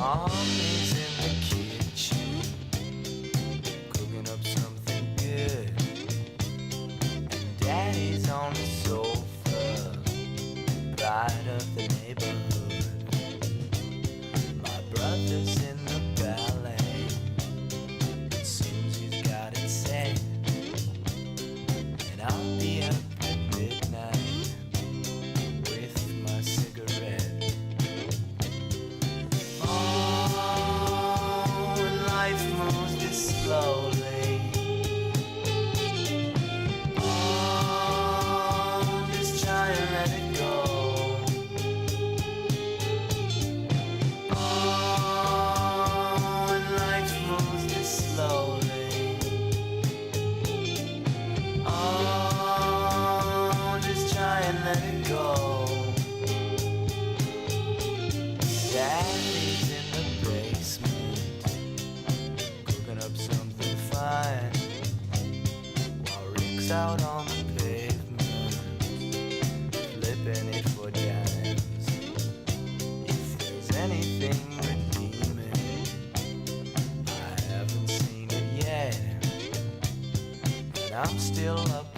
Mommy's in the kitchen, cooking up something good, and Daddy's on the sofa, pride of the neighborhood. My brother's in the ballet, it seems he's got it set, and I'll be up at midnight with my cigarette. Life moves this slowly. Oh, just try and let it go. Oh, and life moves this slowly. Oh, just try and let it go. Daddy's in the basement, cooking up something fine, while Rick's out on the pavement, flipping it for dimes. If there's anything redeeming, I haven't seen it yet, and I'm still up